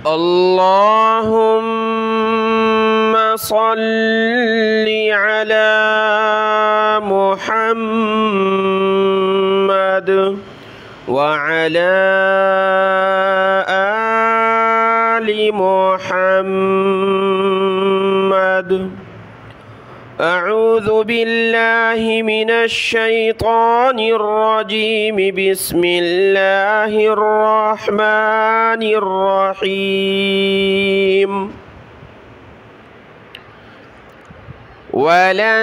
اللهم صل على محمد وعلى آل محمد. أعوذ بالله من الشيطان الرجيم. بسم الله الرحمن الرحيم. ولن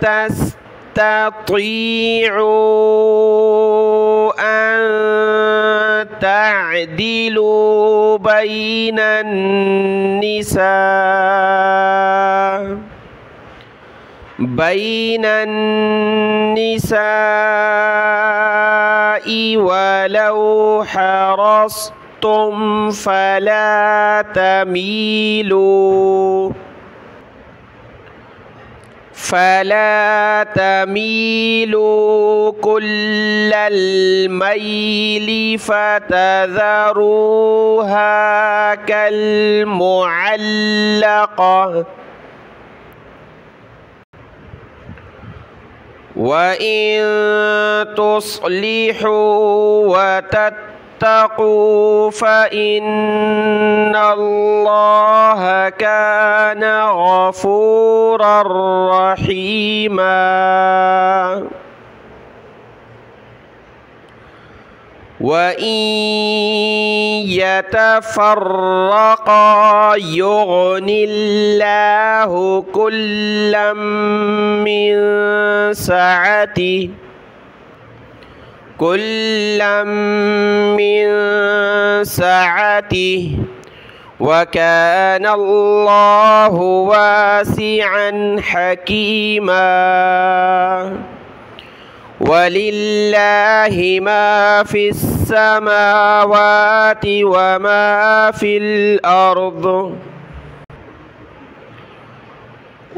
تستطيعوا أن تعدلوا بين النساء ولو حرصتم فلا تميلوا كل الميل فتذروها كالمعلقة. وإن تصلحوا وتتقوا فإن الله كان غفورا رحيما. وإن يتفرقا يغن الله كلا من سعته وكان الله واسعا حكيما. ولله ما في السماوات وما في الأرض.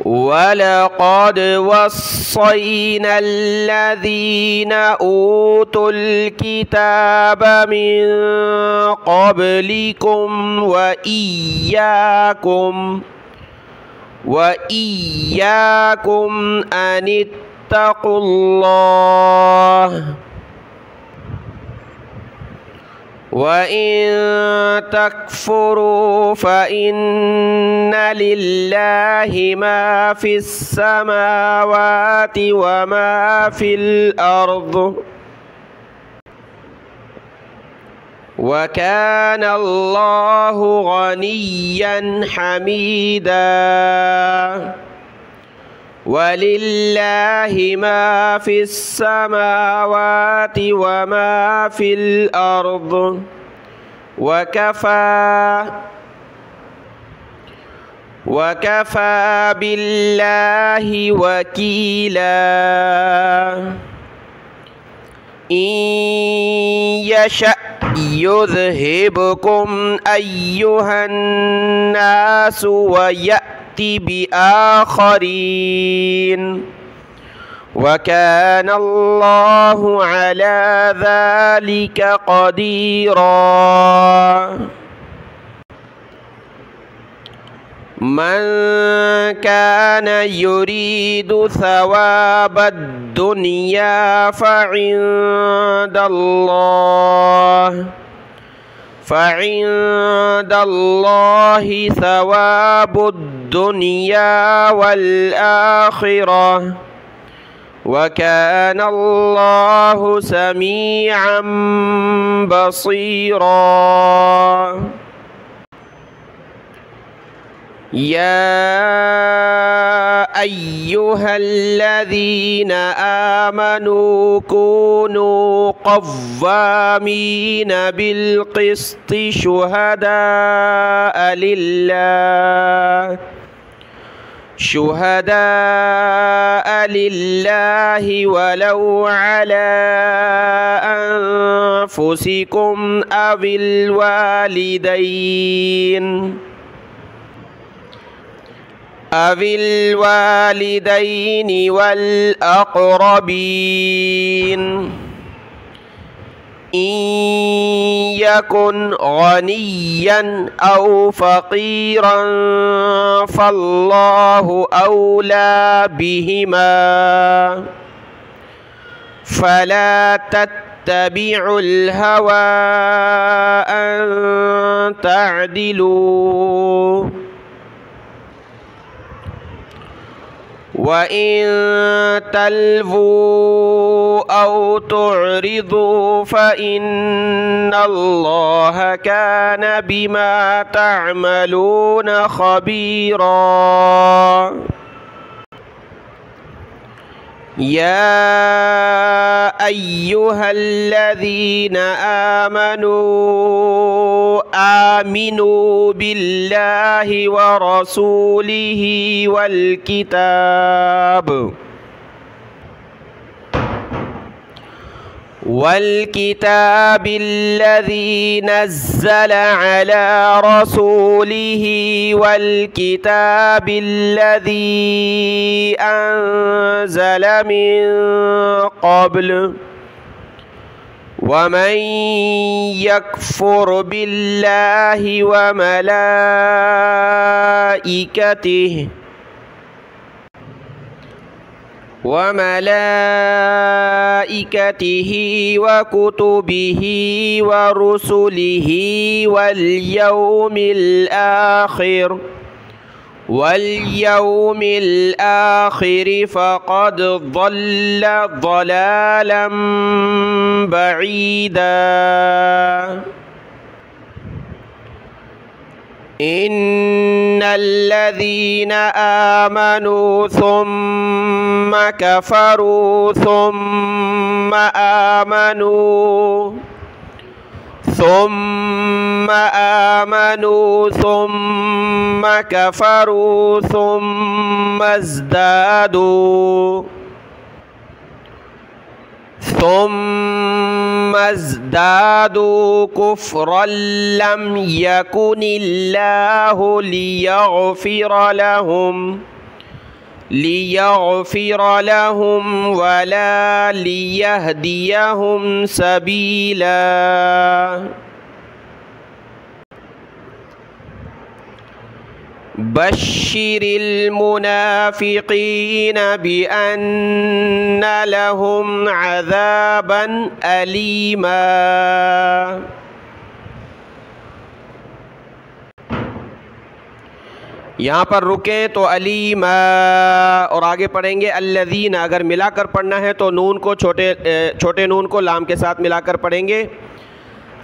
ولقد وصينا الذين أوتوا الكتاب من قبلكم وإياكم أن اتقوا الله. وإن تكفروا فإن لله ما في السماوات وما في الأرض وكان الله غنيا حميدا. ولله ما في السماوات وما في الأرض وكفى بالله وكيلا. إن يشأ يذهبكم أيها الناس ويأتي بآخرين وكان الله على ذلك قديرا. من كان يريد ثواب الدنيا فعند الله ثواب الدنيا والآخرة وكان الله سميعا بصيرا. يا أيها الذين آمنوا كونوا قوامين بالقسط شهداء لله ولو على أنفسكم أو الوالدين والأقربين إن यकुन गनिय्यन औ फ़क़ीरन फ़ल्लाहु औला बिहिमा फ़ला तत्तबिउल हवा अन तअदिलू व इन तल्वू औ तुअरिदू फ़इन्नल्लाह कान बिमा तअमलून ख़बीरा। या अय्युहल्लज़ीना आमनू आमिनू बिल्लाहि व रसूलिहि वल किताबिल्लज़ी नज़्ज़ला अला रसूलिहि वल किताबिल्लज़ी अंज़ला मिन क़ब्ल वमन यकफ़ुर बिल्लाहि व मलाइकतिहि व कुतुबिहि व रुसुलिहि वल यौमिल आखिर फ़क़द ضल ضलालन बईदा। इन्नल्लज़ीना आमनू सुम्मा कफ़रू सुम्मा आमनू सुम्मा कफ़रू सुम्मा ازدادू कुफ़्रन लम यकुनिल्लाहु लियग़फ़िर लहुम वला लियहदियहुम सबीला। बश्शिरिल मुनाफ़िक़ीन बिअन्न लहुम अज़ाबन अलीमा। यहाँ पर रुकें तो अलीमा और आगे पढ़ेंगे अल्लज़ीन। अगर मिलाकर पढ़ना है तो नून को छोटे नून को लाम के साथ मिलाकर पढ़ेंगे।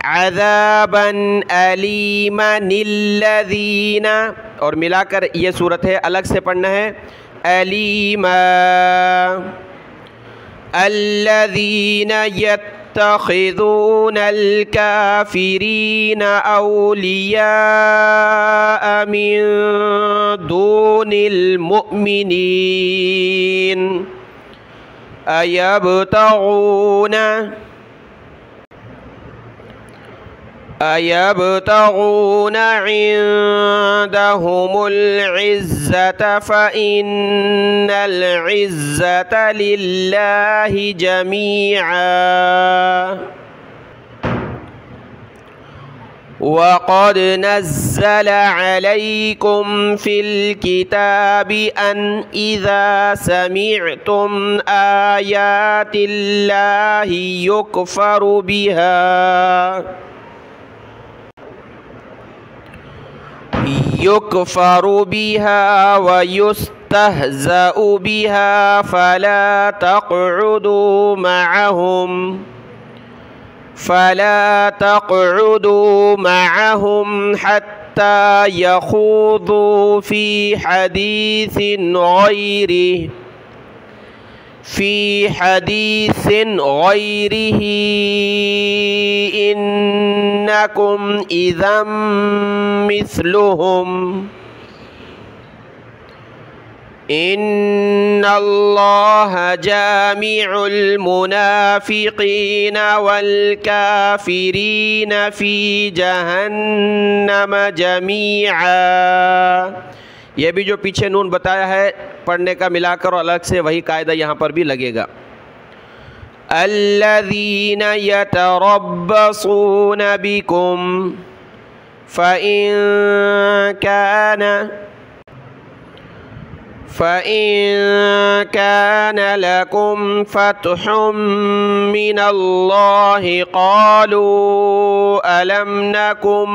अज़ाबन अलीमनिल्लज़ीना और मिलाकर ये सूरत है, अलग से पढ़ना है अलीमा। अल्लज़ीना यत्तख़िज़ूनल काफ़िरीना औलिया मिन दूनिल मुअमिनीन अयब्तग़ून इंदहुमुल इज़्ज़त फ़इन्नल इज़्ज़त लिल्लाहि जमीआ। वक़द नज़्ज़ल अलैकुम फ़िल किताबि अन इज़ा समिअतुम आयातिल्लाहि युकफ़रु बिहा व युस्तहज़अु बिहा फ़ला तक़उदू मअहुम हत्ता यख़ूज़ू फ़ी हदीसिन ग़ैरिही इन्नकुम इज़म मिस्लुहुम इन्नल्लाह जामिउल मुनाफ़िक़ीन वल काफ़िरीन फ़ी जहन्नम जमीआ। यह भी जो पीछे नून बताया है पढ़ने का मिलाकर और अलग से वही कायदा यहाँ पर भी लगेगा। अल्लज़ीन यतरब्बसून बिकुम फ़इन कान लकुम फ़त्हुम मिनल्लाहि क़ालू अलम नकुम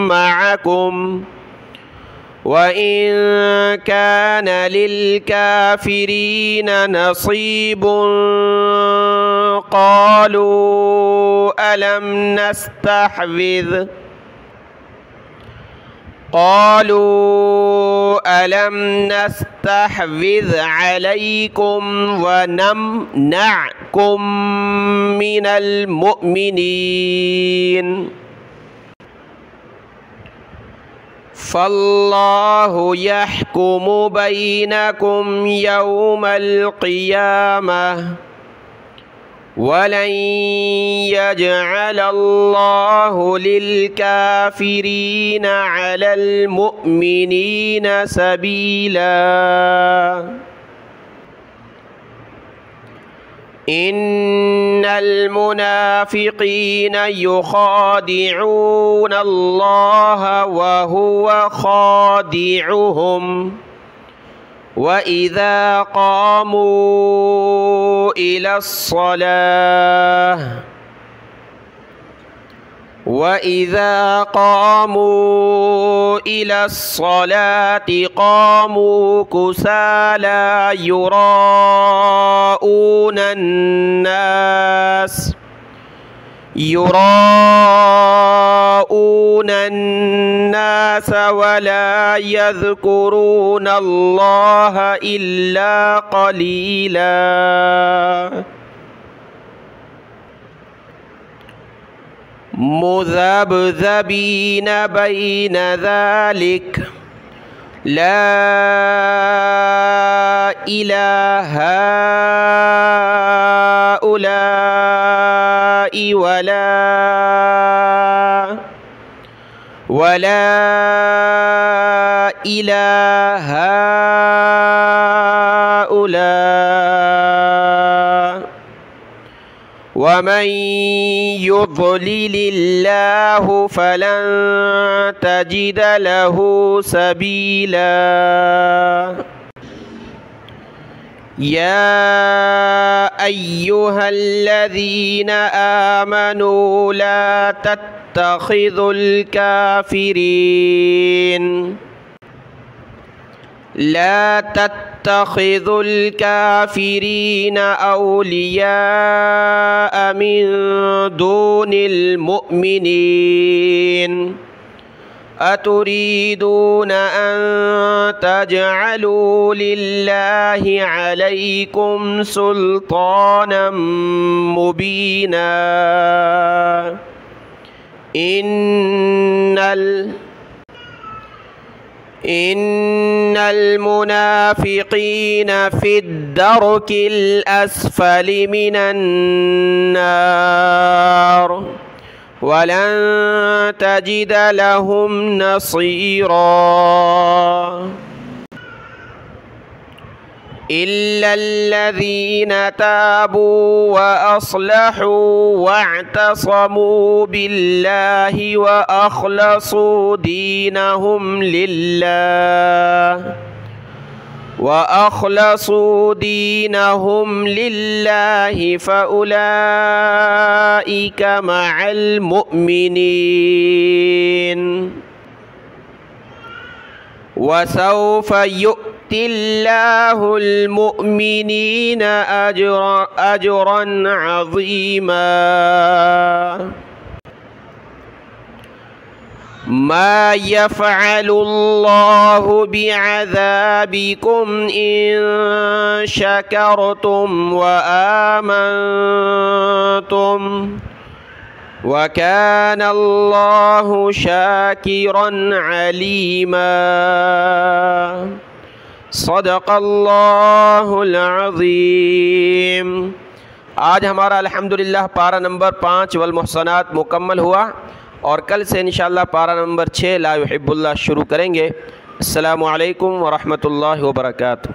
मअकुम वइन कान लिलकाफ़िरीन नसीबुन क़ालू अलम नस्तहविज़ अलैकुम वनमनअकुम मिनल मुअमिनीन फ़ल्लाहु यहकुमु बैनकुम यौमल क़ियामह वलन यजअलल्लाहु लिलकाफ़िरीन अलल मुअमिनीन सबीला। इन्नल मुनाफ़िक़ीन युख़ादिऊन अल्लाह वहुवा ख़ादिउहुम वइज़ा क़ामू इलस्सलाति क़ामू कुसाला युराऊन अन्नास वला यज़्कुरून अल्लाह इल्ला क़लीला। मुज़ब्ज़बीन बैन ज़ालिक ला इलाहा उलाई वला इलाहा उला वमन युज़्लिलिल्लाहु फलन तजिद लहू सबीला। या अय्युहल्लज़ीन आमनू ला तत्तखिज़ुल काफ़िरीन औलियाअ मिन दूनिल मुअमिनीन अतुरीदून अन तजअलू लिल्लाहि अलैकुम सुल्तानम मुबीना। इन्नल मुनाफ़िक़ीन फ़िद्दरकिल अस्फ़लि मिनन नार वलन तजिद लहुम नसीरा। इल्लल्लज़ीन ताबू व अस्लहू वअतसमू बिल्लाहि व अख़लसू दीनहुम लिल्लाहि फ़उलाइक मअल मुअमिनीन वसौफ़ यु'तिल्लाहुल मुअमिनीन अजरन अज़ीमा। मा यफ़अलुल्लाहु बिअज़ाबिकुम इन शकरतुम व आमनतुम वकानल्लाहु शाकिरन अलीमा। सदक़ल्लाहुल अज़ीम। आज हमारा अल्हम्दुलिल्लाह पारा नंबर 5 वल मुहसनात मुकम्मल हुआ और कल से इंशाअल्लाह पारा नंबर 6 ला युहिब्बुल्लाह शुरू करेंगे। अस्सलामु अलैकुम व रहमतुल्लाहि व बरकातुहू।